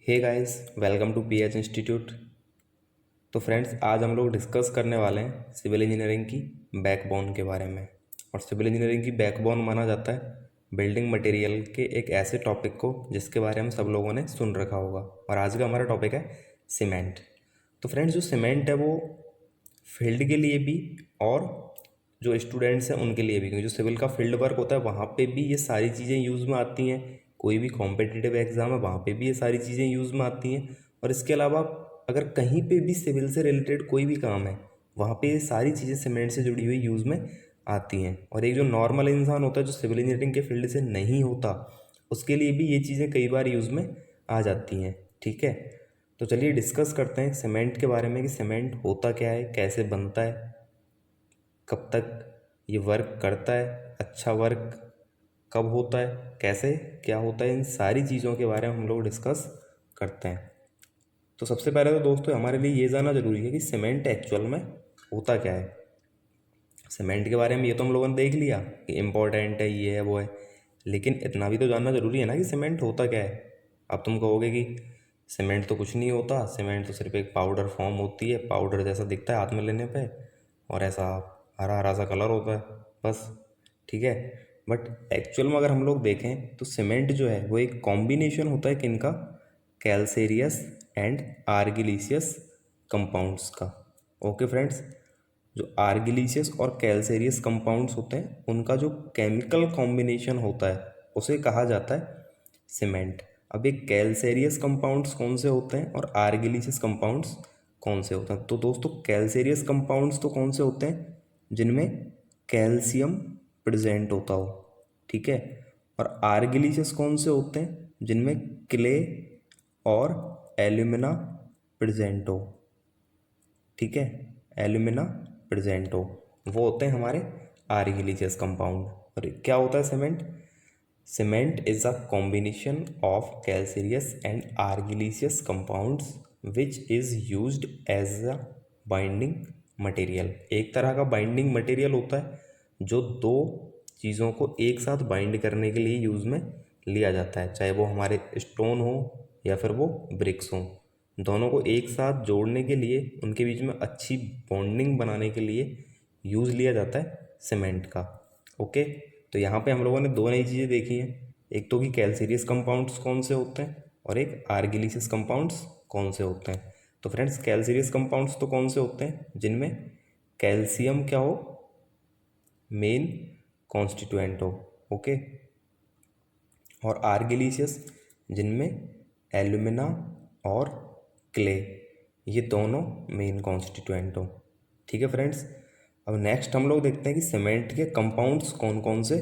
Hey guys, welcome to PH institute. तो friends, आज हम लोग डिस्कस करने वाले हैं सिविल इंजीनियरिंग की बैकबोन के बारे में। और सिविल इंजीनियरिंग की बैकबोन माना जाता है बिल्डिंग मटेरियल के एक ऐसे टॉपिक को जिसके बारे में सब लोगों ने सुन रखा होगा। और आज का हमारा टॉपिक है सीमेंट। तो फ्रेंड्स, जो सीमेंट है वो फील्ड के लिए भी और जो स्टूडेंट्स हैं उनके लिए भी, क्योंकि जो सिविल का फील्ड वर्क होता है वहाँ पे भी ये सारी चीज़ें यूज़ में आती हैं। कोई भी कॉम्पिटिटिव एग्ज़ाम है वहाँ पे भी ये सारी चीज़ें यूज़ में आती हैं। और इसके अलावा अगर कहीं पे भी सिविल से रिलेटेड कोई भी काम है वहाँ पे ये सारी चीज़ें सीमेंट से जुड़ी हुई यूज़ में आती हैं। और एक जो नॉर्मल इंसान होता है जो सिविल इंजीनियरिंग के फील्ड से नहीं होता, उसके लिए भी ये चीज़ें कई बार यूज़ में आ जाती हैं। ठीक है, तो चलिए डिस्कस करते हैं सीमेंट के बारे में कि सीमेंट होता क्या है, कैसे बनता है, कब तक ये वर्क करता है, अच्छा वर्क कब होता है, कैसे क्या होता है, इन सारी चीज़ों के बारे में हम लोग डिस्कस करते हैं। तो सबसे पहले तो दोस्तों हमारे लिए ये जानना ज़रूरी है कि सीमेंट एक्चुअल में होता क्या है। सीमेंट के बारे में ये तो हम लोगों ने देख लिया कि इम्पोर्टेंट है, ये है वो है, लेकिन इतना भी तो जानना ज़रूरी है ना कि सीमेंट होता क्या है। अब तुम कहोगे कि सीमेंट तो कुछ नहीं होता, सीमेंट तो सिर्फ एक पाउडर फॉर्म होती है, पाउडर जैसा दिखता है हाथ में लेने पे और ऐसा हरा हरा सा कलर होता है बस। ठीक है, बट एक्चुअल में अगर हम लोग देखें तो सीमेंट जो है वो एक कॉम्बिनेशन होता है किनका, कैल्सेरियस एंड आर्गिलिशियस कंपाउंड्स का। ओके फ्रेंड्स, जो आर्गिलिशियस और कैल्सेरियस कंपाउंड्स होते हैं उनका जो केमिकल कॉम्बिनेशन होता है उसे कहा जाता है सीमेंट। अब ये कैल्सेरियस कंपाउंड्स कौन से होते हैं और आर्गिलिशियस कंपाउंड्स कौन से होते हैं? तो दोस्तों, कैल्सेरियस कंपाउंड्स तो कौन से होते हैं, जिनमें कैल्शियम प्रेजेंट होता हो। ठीक है, और आर्गिलिशियस कौन से होते हैं, जिनमें क्ले और एल्यूमिना प्रेजेंट हो। ठीक है, एल्यूमिना प्रेजेंट हो, वो होते हैं हमारे आर्गिलिशियस कंपाउंड। और क्या होता है cement? Cement is a combination of calcareous and argillaceous compounds which is used as a binding material. एक तरह का बाइंडिंग मटेरियल होता है जो दो चीज़ों को एक साथ बाइंड करने के लिए यूज़ में लिया जाता है, चाहे वो हमारे स्टोन हो या फिर वो ब्रिक्स हो। दोनों को एक साथ जोड़ने के लिए, उनके बीच में अच्छी बॉन्डिंग बनाने के लिए यूज़ लिया जाता है सीमेंट का। ओके, तो यहाँ पे हम लोगों ने दो नई चीज़ें देखी हैं, एक तो कि कैल्सेरियस कंपाउंड्स कौन से होते हैं और एक आर्गिलिशियस कंपाउंड्स कौन से होते हैं। तो फ्रेंड्स, कैल्सेरियस कंपाउंड्स तो कौन से होते हैं, जिनमें कैल्शियम क्या हो, मेन कॉन्स्टिट्यूएंट हो। ओके, और आर्गिलिशियस जिनमें एल्यूमिना और क्ले, ये दोनों मेन कॉन्स्टिट्यूएंट हो। ठीक है फ्रेंड्स, अब नेक्स्ट हम लोग देखते हैं कि सीमेंट के कंपाउंड्स कौन कौन से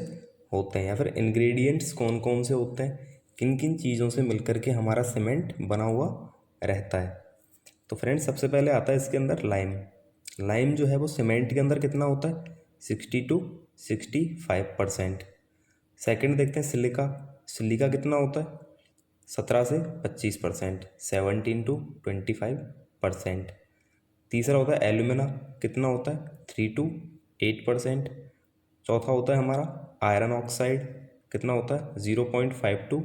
होते हैं या फिर इंग्रेडिएंट्स कौन कौन से होते हैं, किन किन चीज़ों से मिलकर के हमारा सीमेंट बना हुआ रहता है। तो फ्रेंड्स, सबसे पहले आता है इसके अंदर लाइम। लाइम जो है वो सीमेंट के अंदर कितना होता है, 60 to 65%। सेकंड देखते हैं सिलिका। सिलिका कितना होता है, 17 से 25%, 17 to 25%। तीसरा होता है एल्यूमिना, कितना होता है, 3 to 8%। चौथा होता है हमारा आयरन ऑक्साइड, कितना होता है, 0.5 to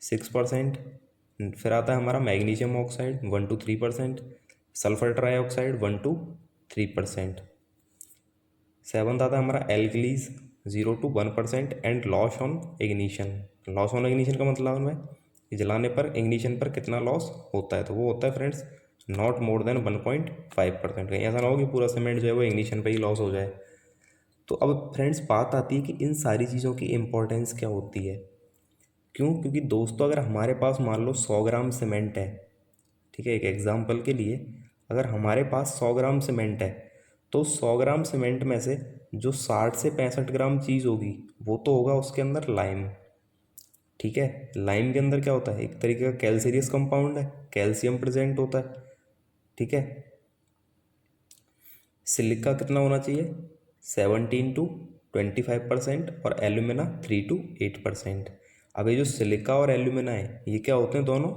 6%। फिर आता है हमारा magnesium oxide, 1 to 3%। Sulphur trioxide 1 to 3%। Seventh आता है हमारा alkalis, 0 to 1%। And loss on ignition. Loss on ignition का मतलब है कि जलाने पर इग्निशन पर कितना लॉस होता है, तो वो होता है फ्रेंड्स नॉट मोर देन 1.5%। कहीं ऐसा ना हो कि पूरा सीमेंट जो है वो इग्निशन पर ही लॉस हो जाए। तो अब फ्रेंड्स बात आती है कि इन सारी चीज़ों की इम्पोर्टेंस क्या होती है। क्यों? क्योंकि दोस्तों, अगर हमारे पास मान लो 100 ग्राम सीमेंट है, ठीक है, एक एग्जाम्पल के लिए, अगर हमारे पास 100 ग्राम सीमेंट है तो 100 ग्राम सीमेंट में से जो 60 से 65 ग्राम चीज़ होगी वो तो होगा उसके अंदर लाइम। ठीक है, लाइम के अंदर क्या होता है, एक तरीके का कैल्सेरियस कंपाउंड है, कैल्शियम प्रेजेंट होता है। ठीक है, सिलिका कितना होना चाहिए, 17 to 25%, और एल्यूमिना 3 to 8%। अब ये जो सिलिका और एल्यूमिना है ये क्या होते हैं, दोनों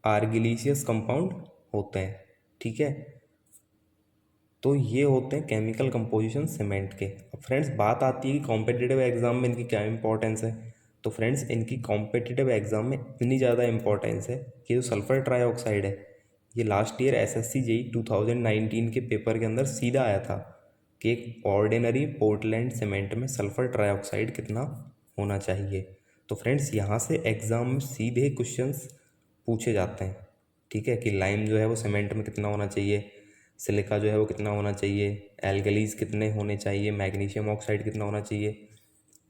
आर्गिलिशियस कंपाउंड होते हैं। ठीक है, तो ये होते हैं केमिकल कंपोजिशन सीमेंट के। अब फ्रेंड्स बात आती है कि कॉम्पिटिटिव एग्जाम में इनकी क्या इंपॉर्टेंस है। तो फ्रेंड्स इनकी कॉम्पिटिटिव एग्ज़ाम में इतनी ज़्यादा इंपॉर्टेंस है कि जो सल्फ़र ट्राईऑक्साइड है ये लास्ट ईयर एसएससी जेईई 2019 के पेपर के अंदर सीधा आया था कि एक ऑर्डिनरी पोर्टलैंड सीमेंट में सल्फ़र ट्राईऑक्साइड कितना होना चाहिए। तो फ्रेंड्स यहाँ से एग्ज़ाम में सीधे क्वेश्चंस पूछे जाते हैं, ठीक है, कि लाइम जो है वो सीमेंट में कितना होना चाहिए, सिलिका जो है वो कितना होना चाहिए, एल्कलीज कितने होने चाहिए, मैग्नीशियम ऑक्साइड कितना होना चाहिए।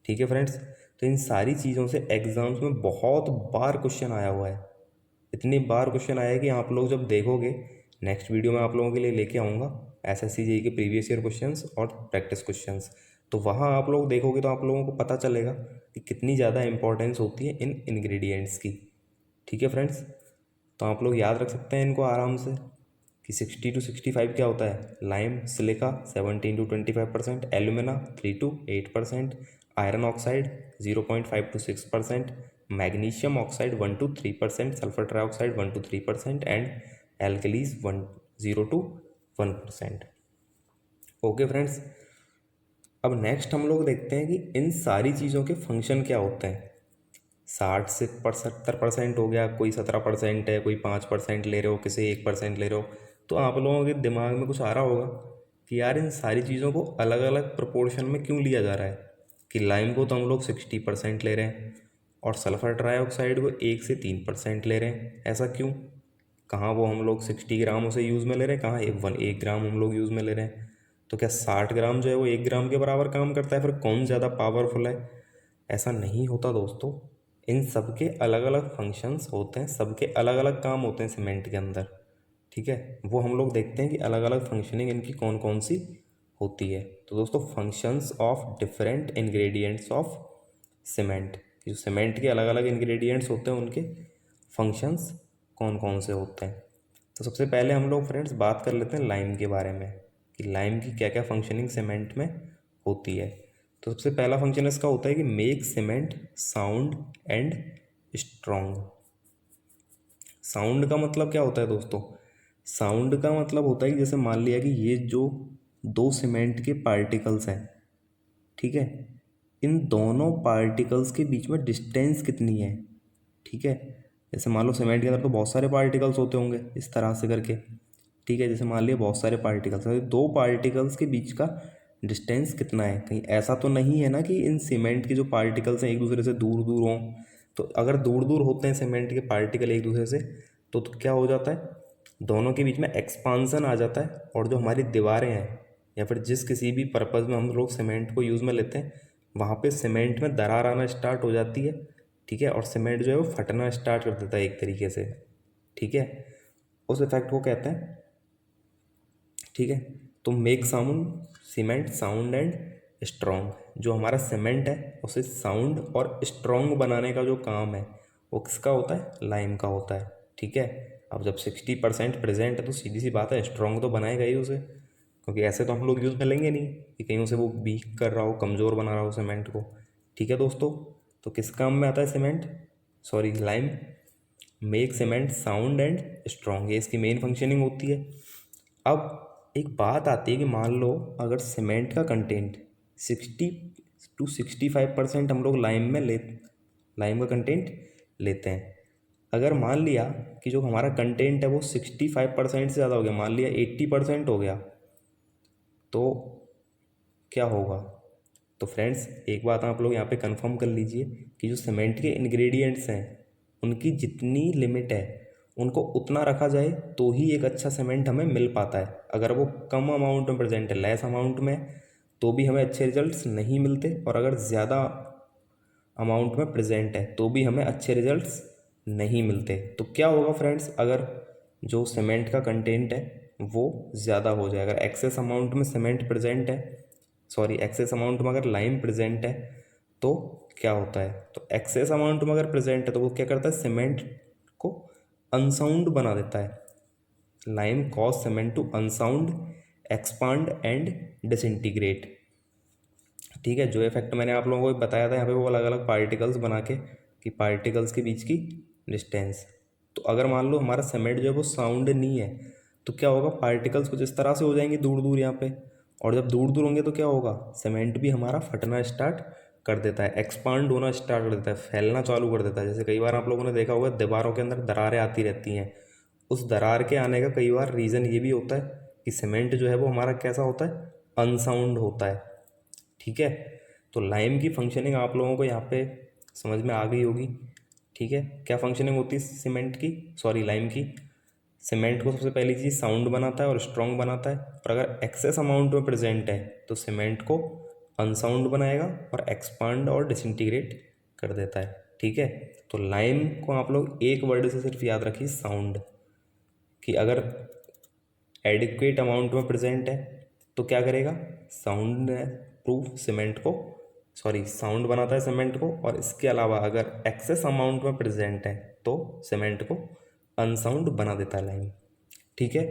ठीक है फ्रेंड्स, तो इन सारी चीज़ों से एग्ज़ाम्स में बहुत बार क्वेश्चन आया हुआ है। इतनी बार क्वेश्चन आया है कि आप लोग जब देखोगे, नेक्स्ट वीडियो में आप लोगों के लिए लेके आऊँगा एसएससी जेईई के प्रीवियस ईयर क्वेश्चंस और प्रैक्टिस क्वेश्चंस, तो वहाँ आप लोग देखोगे तो आप लोगों को पता चलेगा कि कितनी ज़्यादा इंपॉर्टेंस होती है इन इंग्रेडिएंट्स की। ठीक है फ्रेंड्स, तो आप लोग याद रख सकते हैं इनको आराम से कि 60 to 65 क्या होता है, lime silica 17 to 25%, alumina 3 to 8%, iron oxide 0.5 to 6%, magnesium oxide 1 to 3%, sulphur trioxide 1 to 3% and alkalis 0 to 1%। Okay friends, अब नेक्स्ट हम लोग देखते हैं कि इन सारी चीज़ों के फंक्शन क्या होते हैं। 60 से 70% हो गया, कोई 17% है, कोई 5% ले रहे हो, किसी 1% ले रहे हो, तो आप लोगों के दिमाग में कुछ आ रहा होगा कि यार इन सारी चीज़ों को अलग अलग प्रोपोर्शन में क्यों लिया जा रहा है, कि लाइम को तो हम लोग 60% ले रहे हैं और सल्फर ट्राईऑक्साइड को 1 से 3% ले रहे हैं, ऐसा क्यों? कहाँ वो हम लोग 60 ग्राम उसे यूज़ में ले रहे हैं, कहाँ 1 ग्राम हम लोग यूज़ में ले रहे हैं? तो क्या 60 ग्राम जो है वो 1 ग्राम के बराबर काम करता है? फिर कौन ज़्यादा पावरफुल है? ऐसा नहीं होता दोस्तों। इन सब के अलग अलग फंक्शंस होते हैं, सबके अलग अलग काम होते हैं सीमेंट के अंदर, ठीक है, वो हम लोग देखते हैं कि अलग अलग फंक्शनिंग इनकी कौन कौन सी होती है। तो दोस्तों functions of different ingredients of cement, जो सीमेंट के अलग अलग इंग्रेडिएंट्स होते हैं उनके फंक्शंस कौन कौन से होते हैं। तो सबसे पहले हम लोग फ्रेंड्स बात कर लेते हैं लाइम के बारे में कि लाइम की क्या क्या फंक्शनिंग सीमेंट में होती है। तो सबसे पहला फंक्शन इसका होता है कि make cement sound and strong. Sound का मतलब क्या होता है दोस्तों? साउंड का मतलब होता है कि जैसे मान लिया कि ये जो दो सीमेंट के पार्टिकल्स हैं, ठीक है, इन दोनों पार्टिकल्स के बीच में डिस्टेंस कितनी है, ठीक है। जैसे मान लो सीमेंट के अंदर तो बहुत सारे पार्टिकल्स होते होंगे इस तरह से करके, ठीक है, जैसे मान लिया बहुत सारे पार्टिकल्स हैं, दो पार्टिकल्स के बीच का डिस्टेंस कितना है। कहीं ऐसा तो नहीं है ना कि इन सीमेंट के जो पार्टिकल्स हैं एक दूसरे से दूर दूर हों? तो अगर दूर दूर होते हैं सीमेंट के पार्टिकल एक दूसरे से तो क्या हो जाता है, दोनों के बीच में एक्सपांसन आ जाता है, और जो हमारी दीवारें हैं या फिर जिस किसी भी पर्पज़ में हम लोग सीमेंट को यूज़ में लेते हैं वहाँ पे सीमेंट में दरार आना स्टार्ट हो जाती है, ठीक है, और सीमेंट जो है वो फटना स्टार्ट कर देता है एक तरीके से, ठीक है, उस इफेक्ट को कहते हैं, ठीक है। तो make sound cement sound and strong, जो हमारा सीमेंट है उसे साउंड और स्ट्रॉन्ग बनाने का जो काम है वो किसका होता है? लाइम का होता है, ठीक है। अब जब 60% प्रेजेंट है तो सीधी सी बात है स्ट्रॉन्ग तो बनाएगा ही उसे, क्योंकि ऐसे तो हम लोग यूज़ में लेंगे नहीं कि कहीं उसे वो वीक कर रहा हो, कमज़ोर बना रहा हो सीमेंट को, ठीक है दोस्तों। तो किस काम में आता है cement, sorry lime? Make cement sound and strong, ये इसकी मेन फंक्शनिंग होती है। अब एक बात आती है कि मान लो अगर सीमेंट का कंटेंट 60 to 65% हम लोग लाइम का कंटेंट लेते हैं, अगर मान लिया कि जो हमारा कंटेंट है वो 65% से ज़्यादा हो गया, मान लिया 80% हो गया, तो क्या होगा? तो फ्रेंड्स एक बात आप लोग यहाँ पे कंफर्म कर लीजिए कि जो सीमेंट के इंग्रेडिएंट्स हैं उनकी जितनी लिमिट है उनको उतना रखा जाए तो ही एक अच्छा सीमेंट हमें मिल पाता है। अगर वो कम अमाउंट में प्रेजेंट है, लेस अमाउंट में, तो भी हमें अच्छे रिजल्ट्स नहीं मिलते, और अगर ज़्यादा अमाउंट में प्रेजेंट है तो भी हमें अच्छे रिजल्ट्स नहीं मिलते। तो क्या होगा फ्रेंड्स, अगर जो सीमेंट का कंटेंट है वो ज़्यादा हो जाए, अगर एक्सेस अमाउंट में सीमेंट प्रेजेंट है, सॉरी एक्सेस अमाउंट में अगर लाइम प्रेजेंट है तो क्या होता है? तो एक्सेस अमाउंट में अगर प्रेजेंट है तो वो क्या करता है, सीमेंट को अनसाउंड बना देता है। Lime causes cement to unsound, expand and disintegrate, ठीक है। जो इफेक्ट मैंने आप लोगों को बताया था यहाँ पे वो अलग अलग पार्टिकल्स बना के कि पार्टिकल्स के बीच की डिस्टेंस। तो अगर मान लो हमारा सीमेंट जो है वो साउंड नहीं है तो क्या होगा, पार्टिकल्स कुछ इस तरह से हो जाएंगे दूर दूर यहाँ पे, और जब दूर दूर होंगे तो क्या होगा, सीमेंट भी हमारा फटना स्टार्ट कर देता है, एक्सपांड होना स्टार्ट कर देता है, फैलना चालू कर देता है। जैसे कई बार आप लोगों ने देखा होगा दीवारों के अंदर दरारें आती रहती हैं। उस दरार के आने का कई बार रीज़न ये भी होता है कि सीमेंट जो है वो हमारा कैसा होता है, अनसाउंड होता है। ठीक है, तो लाइम की फंक्शनिंग आप लोगों को यहाँ पे समझ में आ गई होगी। ठीक है, क्या फंक्शनिंग होती है सीमेंट की, सॉरी लाइम की। सीमेंट को सबसे पहली चीज़ साउंड बनाता है और स्ट्रॉन्ग बनाता है, और अगर एक्सेस अमाउंट में प्रेजेंट है तो सीमेंट को अनसाउंड बनाएगा और एक्सपांड और डिसइंटीग्रेट कर देता है। ठीक है, तो लाइम को आप लोग एक वर्ड से सिर्फ याद रखिए, साउंड, कि अगर एडिक्वेट अमाउंट में प्रेजेंट है तो क्या करेगा, साउंड प्रूफ सीमेंट को, सॉरी साउंड बनाता है सीमेंट को, और इसके अलावा अगर एक्सेस अमाउंट में प्रेजेंट है तो सीमेंट को अनसाउंड बना देता है लाइम। ठीक है,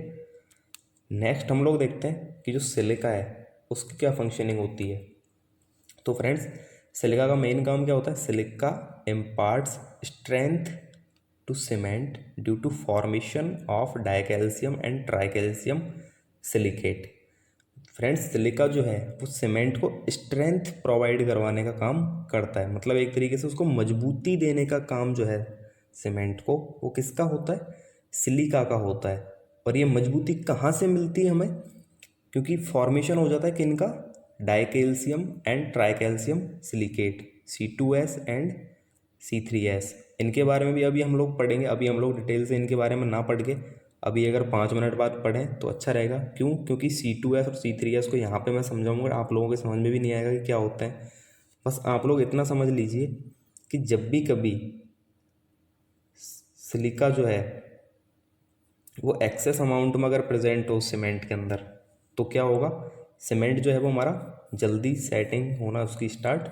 नेक्स्ट हम लोग देखते हैं कि जो सिलिका है उसकी क्या फंक्शनिंग होती है। तो फ्रेंड्स, सिलिका का मेन काम क्या होता है, silica imparts strength to cement due to formation of dicalcium and tricalcium silicate. Friends, silica जो है वो सीमेंट को स्ट्रेंथ प्रोवाइड करवाने का काम करता है, मतलब एक तरीके से उसको मजबूती देने का काम जो है सीमेंट को, वो किसका होता है, सिलिका का होता है। और ये मजबूती कहाँ से मिलती है हमें, क्योंकि फॉर्मेशन हो जाता है किनका, dicalcium and tricalcium silicate, C2S and C3S। इनके बारे में भी अभी हम लोग पढ़ेंगे, अभी हम लोग डिटेल से इनके बारे में ना पढ़ के अभी अगर 5 मिनट बाद पढ़ें तो अच्छा रहेगा। क्यों, क्योंकि C2S और C3S को यहाँ पे मैं समझाऊंगा, आप लोगों के समझ में भी नहीं आएगा कि क्या होता है। बस आप लोग इतना समझ लीजिए कि जब भी कभी सिलिका जो है वो एक्सेस अमाउंट में अगर प्रेजेंट हो सीमेंट के अंदर तो क्या होगा, सीमेंट जो है वो हमारा जल्दी सेटिंग होना उसकी स्टार्ट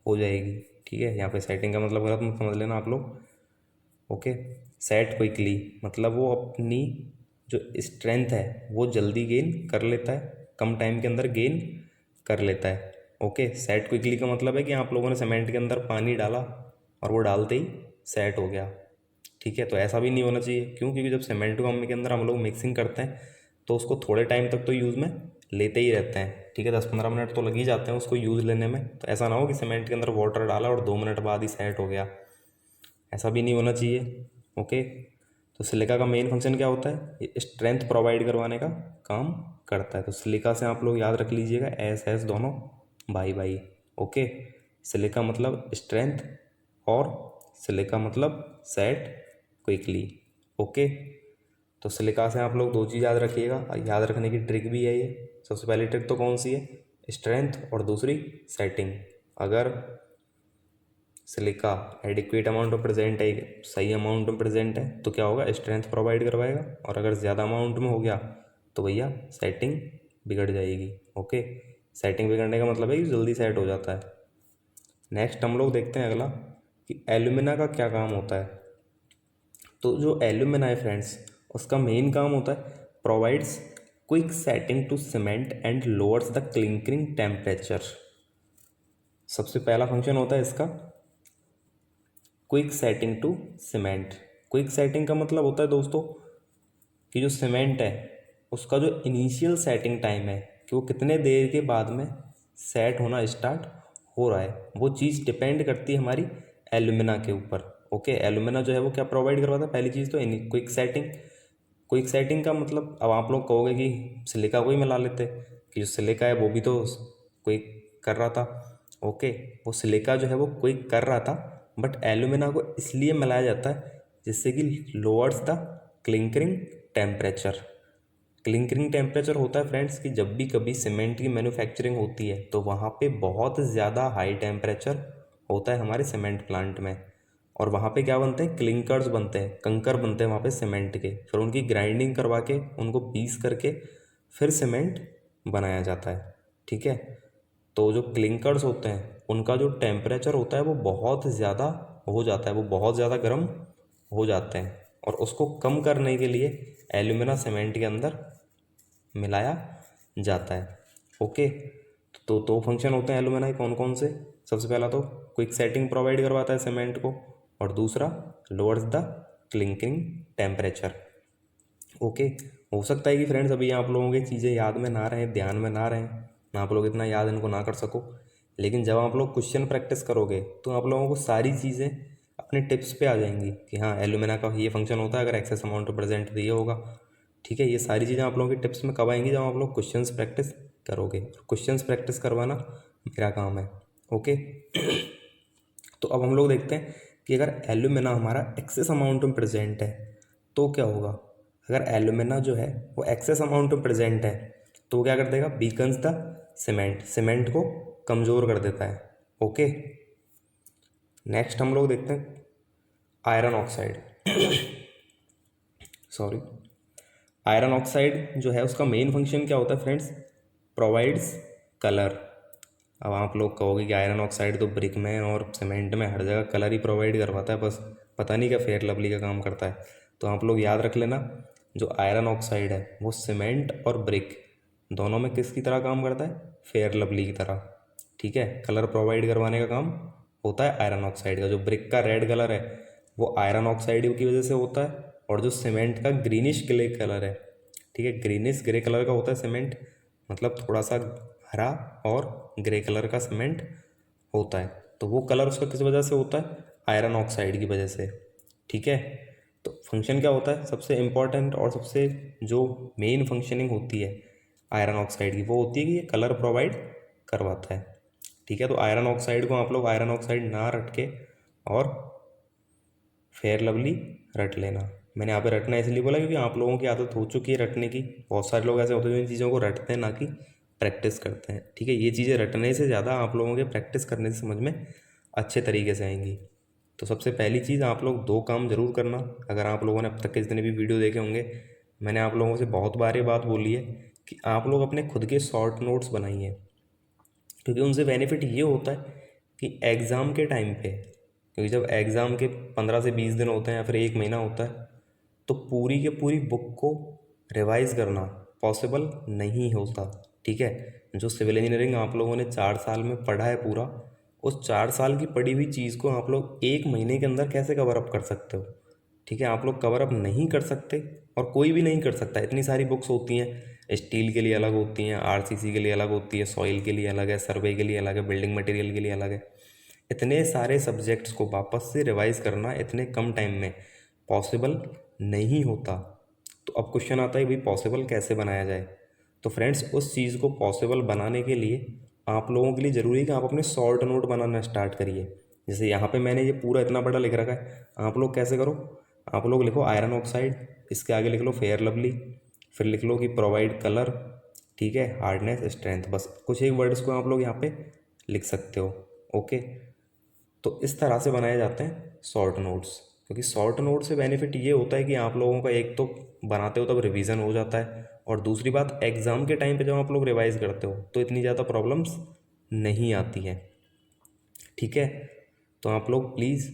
हो जाएगी। ठीक है, यहाँ पे सेटिंग का मतलब गलत मत समझ लेना आप लोग। ओके, सेट क्विकली मतलब वो अपनी जो स्ट्रेंथ है वो जल्दी गेन कर लेता है, कम टाइम के अंदर गेन कर लेता है। ओके, सेट क्विकली का मतलब है कि आप लोगों ने सीमेंट के अंदर पानी डाला और वो डालते ही सेट हो गया। ठीक है, तो ऐसा भी नहीं होना चाहिए। क्यों, क्योंकि जब सीमेंट को के अंदर हम लोग मिक्सिंग करते हैं तो उसको थोड़े टाइम तक तो यूज़ में लेते ही रहते हैं। ठीक है, 10-15 मिनट तो लग ही जाते हैं उसको यूज़ लेने में। तो ऐसा ना हो कि सीमेंट के अंदर वाटर डाला और 2 मिनट बाद ही सेट हो गया, ऐसा भी नहीं होना चाहिए। ओके, तो सिलिका का मेन फंक्शन क्या होता है, ये स्ट्रेंथ प्रोवाइड करवाने का काम करता है। तो सिलिका से आप लोग याद रख लीजिएगा, एस दोनों भाई भाई। ओके, सिलिका मतलब स्ट्रेंथ और सिलिका मतलब सेट क्विकली। ओके, तो सिलिका से आप लोग 2 चीज़ याद रखिएगा, याद रखने की ट्रिक भी है ये। सबसे पहली ट्रिक तो कौन सी है, स्ट्रेंथ, और दूसरी सेटिंग। अगर सिलिका एडिक्वेट अमाउंट में प्रेजेंट है, सही अमाउंट में प्रेजेंट है, तो क्या होगा, स्ट्रेंथ प्रोवाइड करवाएगा, और अगर ज़्यादा अमाउंट में हो गया तो भैया सेटिंग बिगड़ जाएगी। ओके, सेटिंग बिगड़ने का मतलब है कि जल्दी सेट हो जाता है। नेक्स्ट हम लोग देखते हैं अगला कि एल्यूमिना का क्या काम होता है। तो जो एल्यूमिना है फ्रेंड्स, उसका मेन काम होता है provides quick setting to cement and lowers the clinkering temperature. सबसे पहला फंक्शन होता है इसका quick setting to cement. Quick setting का मतलब होता है दोस्तों कि जो सीमेंट है उसका जो इनिशियल सेटिंग टाइम है कि वो कितने देर के बाद में सेट होना स्टार्ट हो रहा है, वो चीज़ डिपेंड करती है हमारी एल्यूमिना के ऊपर। ओके, एल्यूमिना जो है वो क्या प्रोवाइड करवाता है, पहली चीज़ तो क्विक सेटिंग। क्विक सेटिंग का मतलब, अब आप लोग कहोगे कि सिलिका को ही मिला लेते, कि जो सिलिका है वो भी तो क्विक कर रहा था। ओके, वो सिलिका जो है वो क्विक कर रहा था, बट एल्यूमिना को इसलिए मिलाया जाता है जिससे कि lowers the clinkering temperature. Clinkering temperature होता है फ्रेंड्स कि जब भी कभी सीमेंट की मैन्युफैक्चरिंग होती है तो वहाँ पे बहुत ज़्यादा हाई टेम्परेचर होता है हमारे सीमेंट प्लांट में, और वहाँ पे क्या बनते हैं, क्लिंकर्स बनते हैं, कंकर बनते हैं वहाँ पे सीमेंट के। फिर उनकी ग्राइंडिंग करवा के उनको पीस करके फिर सीमेंट बनाया जाता है। ठीक है, तो जो क्लिंकर्स होते हैं उनका जो टेम्परेचर होता है वो बहुत ज़्यादा हो जाता है, वो बहुत ज़्यादा गर्म हो जाते हैं, और उसको कम करने के लिए एल्यूमिना सीमेंट के अंदर मिलाया जाता है। ओके, तो फंक्शन होते हैं एल्यूमिना के कौन कौन से, सबसे पहला तो क्विक सेटिंग प्रोवाइड करवाता है सीमेंट को, और दूसरा लोअर्स द क्लिंकिंग टेम्परेचर। ओके, हो सकता है कि फ्रेंड्स अभी आप लोगों की चीज़ें याद में ना रहें, ध्यान में ना रहें, आप लोग इतना याद इनको ना कर सको, लेकिन जब आप लोग क्वेश्चन प्रैक्टिस करोगे तो आप लोगों को सारी चीज़ें अपने टिप्स पे आ जाएंगी कि हाँ एलुमिना का ये फंक्शन होता है अगर एक्सेस अमाउंट प्रेजेंट तो ये होगा। ठीक है, ये सारी चीज़ें आप लोगों की टिप्स में कब आएंगी, जब आप लोग क्वेश्चंस प्रैक्टिस करोगे। क्वेश्चंस प्रैक्टिस करवाना मेरा काम है। ओके तो अब हम लोग देखते हैं कि अगर एलुमिना हमारा एक्सेस अमाउंट में प्रेजेंट है तो क्या होगा। अगर एलुमिना जो है वो एक्सेस अमाउंट में प्रेजेंट है तो क्या कर देगा, वीकन्स द सीमेंट, सीमेंट को कमज़ोर कर देता है। ओके नेक्स्ट हम लोग देखते हैं iron oxide. Sorry, iron oxide जो है उसका मेन फंक्शन क्या होता है फ्रेंड्स, प्रोवाइड्स कलर। अब आप लोग कहोगे कि आयरन ऑक्साइड तो ब्रिक में और सीमेंट में हर जगह कलर ही प्रोवाइड करवाता है, बस पता नहीं क्या फेयर लवली का काम करता है। तो आप लोग याद रख लेना, जो आयरन ऑक्साइड है वो सीमेंट और ब्रिक दोनों में किसकी तरह काम करता है, फेयर लवली की तरह। ठीक है, कलर प्रोवाइड करवाने का काम होता है आयरन ऑक्साइड का। जो ब्रिक का रेड कलर है वो आयरन ऑक्साइड की वजह से होता है, और जो सीमेंट का ग्रीनिश ग्रे कलर है, ठीक है, ग्रीनिश ग्रे कलर का होता है सीमेंट, मतलब थोड़ा सा हरा और ग्रे कलर का सीमेंट होता है। तो वो कलर उसका किस वजह से होता है, आयरन ऑक्साइड की वजह से। ठीक है, तो फंक्शन क्या होता है, सबसे इम्पॉर्टेंट और सबसे जो मेन फंक्शनिंग होती है आयरन ऑक्साइड की, वो होती है कि ये कलर प्रोवाइड करवाता है। ठीक है, तो आयरन ऑक्साइड को आप लोग आयरन ऑक्साइड ना रट के और फेयर लवली रट लेना। मैंने यहाँ पे रटना इसलिए बोला क्योंकि आप लोगों की आदत हो चुकी है रटने की। बहुत सारे लोग ऐसे होते हैं जो इन चीज़ों को रटते हैं ना कि प्रैक्टिस करते हैं। ठीक है, ये चीज़ें रटने से ज़्यादा आप लोगों के प्रैक्टिस करने से समझ में अच्छे तरीके से आएंगी। तो सबसे पहली चीज़, आप लोग दो काम ज़रूर करना। अगर आप लोगों ने अब तक के जितने भी वीडियो देखे होंगे, मैंने आप लोगों से बहुत बार ये बात बोली है कि आप लोग अपने खुद के शॉर्ट नोट्स बनाइए, क्योंकि उनसे बेनिफिट ये होता है कि एग्ज़ाम के टाइम पे, क्योंकि जब एग्ज़ाम के 15 से 20 दिन होते हैं या फिर 1 महीना होता है, तो पूरी के पूरी बुक को रिवाइज करना पॉसिबल नहीं होता। ठीक है, जो सिविल इंजीनियरिंग आप लोगों ने 4 साल में पढ़ा है पूरा, उस 4 साल की पढ़ी हुई चीज़ को आप लोग 1 महीने के अंदर कैसे कवर अप कर सकते हो। ठीक है, आप लोग कवर अप नहीं कर सकते, और कोई भी नहीं कर सकता। इतनी सारी बुक्स होती हैं, स्टील के लिए अलग होती हैं, आरसीसी के लिए अलग होती है, सॉइल के लिए अलग है, सर्वे के लिए अलग है, बिल्डिंग मटेरियल के लिए अलग है। इतने सारे सब्जेक्ट्स को वापस से रिवाइज करना इतने कम टाइम में पॉसिबल नहीं होता। तो अब क्वेश्चन आता है भाई पॉसिबल कैसे बनाया जाए। तो फ्रेंड्स, उस चीज़ को पॉसिबल बनाने के लिए आप लोगों के लिए ज़रूरी है कि आप अपने शॉर्ट नोट बनाना स्टार्ट करिए। जैसे यहाँ पे मैंने ये पूरा इतना बड़ा लिख रखा है, आप लोग कैसे करो, आप लोग लिखो आयरन ऑक्साइड, इसके आगे लिख लो फेयर लवली, फिर लिख लो कि प्रोवाइड कलर, ठीक है, हार्डनेस स्ट्रेंथ, बस कुछ एक वर्ड्स को आप लोग यहाँ पे लिख सकते हो। ओके, तो इस तरह से बनाए जाते हैं शॉर्ट नोट्स। क्योंकि शॉर्ट नोट से बेनिफिट ये होता है कि आप लोगों का एक तो बनाते हो तब रिवीजन हो जाता है, और दूसरी बात एग्ज़ाम के टाइम पे जब आप लोग रिवाइज करते हो तो इतनी ज़्यादा प्रॉब्लम्स नहीं आती हैं। ठीक है, तो आप लोग please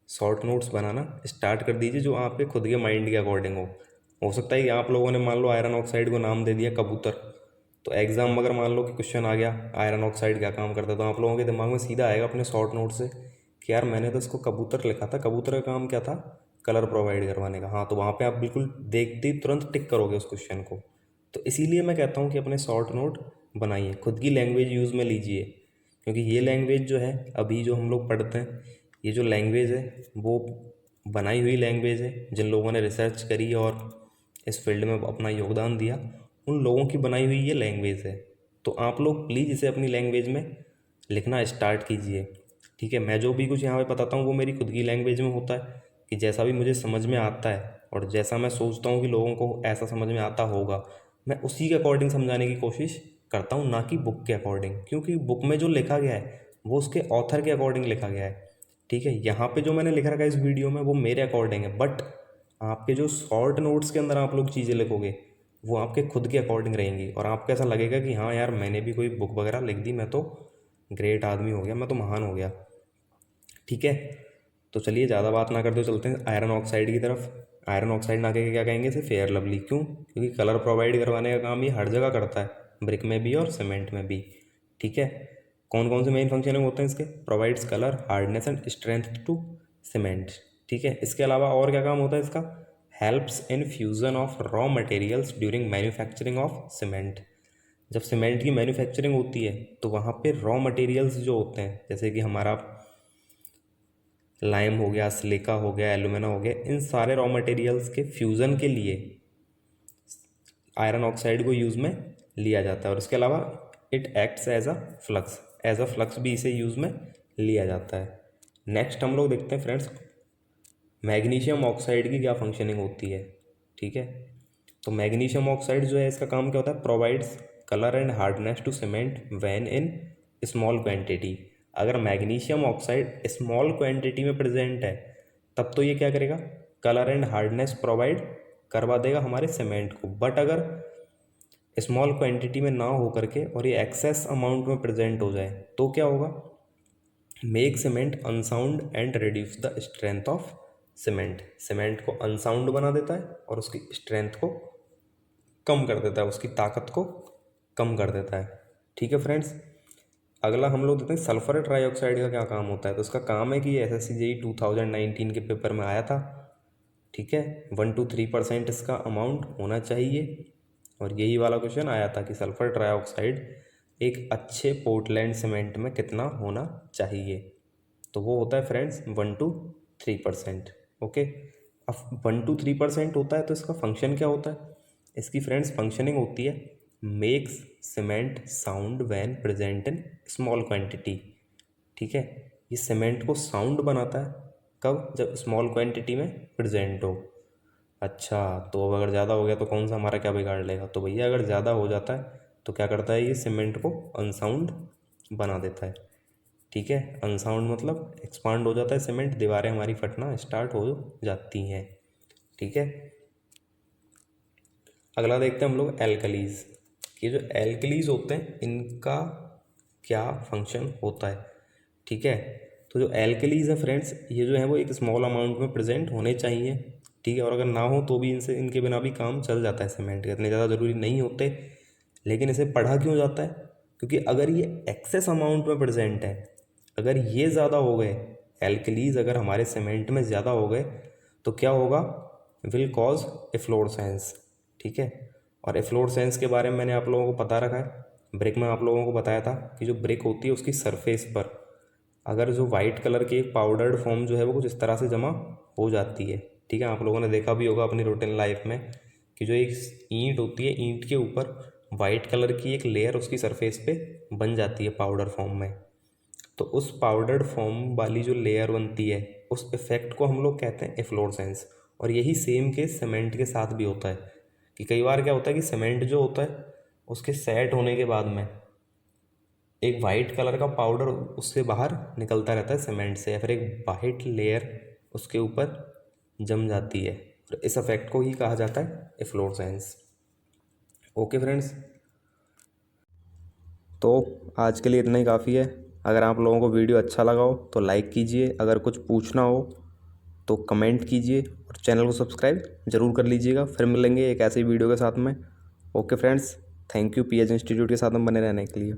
short notes banana start कर दीजिए जो आपके खुद के माइंड के अकॉर्डिंग हो सकता है कि आप लोगों ने मान लो आयरन ऑक्साइड को नाम दे दिया कबूतर, तो एग्ज़ाम अगर मान लो कि क्वेश्चन आ गया आयरन ऑक्साइड क्या काम करता है, तो आप लोगों के दिमाग में सीधा आएगा अपने शॉर्ट नोट से कि यार मैंने तो इसको कबूतर लिखा था, कबूतर का काम क्या था, कलर प्रोवाइड करवाने का। हाँ, तो वहाँ पे आप बिल्कुल देखते ही तुरंत टिक करोगे उस क्वेश्चन को। तो इसीलिए मैं कहता हूँ कि अपने शॉर्ट नोट बनाइए, खुद की लैंग्वेज यूज़ में लीजिए, क्योंकि ये लैंग्वेज जो है अभी जो हम लोग पढ़ते हैं, ये जो लैंग्वेज है वो बनाई हुई लैंग्वेज है। जिन लोगों ने रिसर्च करी और इस फील्ड में अपना योगदान दिया, उन लोगों की बनाई हुई ये लैंग्वेज है। तो आप लोग प्लीज़ इसे अपनी लैंग्वेज में लिखना स्टार्ट कीजिए। ठीक है, मैं जो भी कुछ यहाँ पे बताता हूँ वो मेरी खुद की लैंग्वेज में होता है, कि जैसा भी मुझे समझ में आता है और जैसा मैं सोचता हूँ कि लोगों को ऐसा समझ में आता होगा, मैं उसी के अकॉर्डिंग समझाने की कोशिश करता हूँ, ना कि बुक के अकॉर्डिंग। क्योंकि बुक में जो लिखा गया है वो उसके ऑथर के अकॉर्डिंग लिखा गया है। ठीक है, यहाँ पे जो मैंने लिख रखा है इस वीडियो में वो मेरे अकॉर्डिंग है, बट आपके जो शॉर्ट नोट्स के अंदर आप लोग चीज़ें लिखोगे वो आपके खुद के अकॉर्डिंग रहेंगी, और आपको ऐसा लगेगा कि हाँ यार मैंने भी कोई बुक वगैरह लिख दी, मैं तो ग्रेट आदमी हो गया, मैं तो महान हो गया। ठीक है, तो चलिए ज़्यादा बात ना करते चलते हैं आयरन ऑक्साइड की तरफ। आयरन ऑक्साइड ना कह के क्या कहेंगे इसे, फेयर लवली। क्यों? क्योंकि कलर प्रोवाइड करवाने का काम ये हर जगह करता है, ब्रिक में भी और सीमेंट में भी। ठीक है, कौन कौन से मेन फंक्शनिंग होते हैं इसके, provides colour, hardness and strength to cement. ठीक है, इसके अलावा और क्या काम होता है इसका, helps in fusion of raw materials during manufacturing of cement. जब सीमेंट की मैन्युफैक्चरिंग होती है तो वहाँ पे रॉ मटेरियल्स जो होते हैं, जैसे कि हमारा लाइम हो गया, सिलिका हो गया, एलुमिना हो गया, इन सारे रॉ मटेरियल्स के फ्यूज़न के लिए आयरन ऑक्साइड को यूज़ में लिया जाता है। और इसके अलावा it acts as a flux भी इसे यूज़ में लिया जाता है। नेक्स्ट हम लोग देखते हैं फ्रेंड्स, मैग्नीशियम ऑक्साइड की क्या फंक्शनिंग होती है। ठीक है, तो मैग्नीशियम ऑक्साइड जो है इसका काम क्या होता है, provides colour and hardness to cement when in small quantity. अगर मैग्नीशियम ऑक्साइड स्मॉल क्वांटिटी में प्रेजेंट है तब तो ये क्या करेगा, कलर एंड हार्डनेस प्रोवाइड करवा देगा हमारे सीमेंट को। बट अगर स्मॉल क्वांटिटी में ना हो करके और ये एक्सेस अमाउंट में प्रेजेंट हो जाए तो क्या होगा, make cement unsound and reduce the strength of cement. Cement को अनसाउंड बना देता है और उसकी स्ट्रेंथ को कम कर देता है, उसकी ताकत को कम कर देता है। ठीक है फ्रेंड्स, अगला हम लोग देखते हैं सल्फर ट्राईऑक्साइड का क्या काम होता है। तो इसका काम है कि ये SSC JEE 2019 के पेपर में आया था। ठीक है, 1 to 3% इसका अमाउंट होना चाहिए और यही वाला क्वेश्चन आया था कि सल्फर ट्राईऑक्साइड एक अच्छे पोर्टलैंड सीमेंट में कितना होना चाहिए। तो वो होता है फ्रेंड्स 1 to 3%। ओके, अब 1 to 3% होता है तो इसका फंक्शन क्या होता है, इसकी फ्रेंड्स फंक्शनिंग होती है makes cement sound when present in small quantity. ठीक है, ये सीमेंट को साउंड बनाता है कब, जब स्मॉल क्वांटिटी में प्रेजेंट हो। अच्छा, तो अब अगर ज़्यादा हो गया तो कौन सा हमारा क्या बिगाड़ लेगा, तो भैया अगर ज़्यादा हो जाता है तो क्या करता है, ये सीमेंट को अनसाउंड बना देता है। ठीक है, अनसाउंड मतलब एक्सपांड हो जाता है सीमेंट, दीवारें हमारी फटना स्टार्ट हो जाती हैं। ठीक है, अगला देखते हैं हम लोग एल्कलीज। ये जो एल्कलीज होते हैं इनका क्या फंक्शन होता है। ठीक है, तो जो एल्कलीज है फ्रेंड्स, ये जो है वो एक स्मॉल अमाउंट में प्रेजेंट होने चाहिए। ठीक है, और अगर ना हो तो भी इनके बिना भी काम चल जाता है सीमेंट का, इतने ज़्यादा ज़रूरी नहीं होते। लेकिन इसे पढ़ा क्यों जाता है, क्योंकि अगर ये एक्सेस अमाउंट में प्रेजेंट है, अगर ये ज़्यादा हो गए, एल्कलीज अगर हमारे सीमेंट में ज़्यादा हो गए तो क्या होगा, विल कॉज एफ्लोरेसेंस। ठीक है, और एफ्लोरेसेंस के बारे में मैंने आप लोगों को पता रखा है, ब्रिक में आप लोगों को बताया था कि जो ब्रिक होती है उसकी सरफेस पर अगर जो वाइट कलर की एक पाउडर्ड फॉर्म जो है वो कुछ इस तरह से जमा हो जाती है। ठीक है, आप लोगों ने देखा भी होगा अपनी रूटीन लाइफ में कि जो एक ईंट होती है, ईंट के ऊपर वाइट कलर की एक लेयर उसकी सरफेस पे बन जाती है पाउडर फॉर्म में। तो उस पाउडर्ड फॉर्म वाली जो लेयर बनती है उस इफेक्ट को हम लोग कहते हैं एफ्लोरेसेंस। और यही सेम केस सीमेंट के साथ भी होता है कि कई बार क्या होता है कि सीमेंट जो होता है उसके सेट होने के बाद में एक वाइट कलर का पाउडर उससे बाहर निकलता रहता है सीमेंट से, या फिर एक वाइट लेयर उसके ऊपर जम जाती है, और इस इफेक्ट को ही कहा जाता है एफ्लोरेसेंस। ओके फ्रेंड्स, तो आज के लिए इतना ही काफ़ी है। अगर आप लोगों को वीडियो अच्छा लगा हो तो लाइक कीजिए, अगर कुछ पूछना हो तो कमेंट कीजिए और चैनल को सब्सक्राइब ज़रूर कर लीजिएगा। फिर मिलेंगे एक ऐसी वीडियो के साथ में। Okay friends, thank you PH institute के साथ में बने रहने के लिए।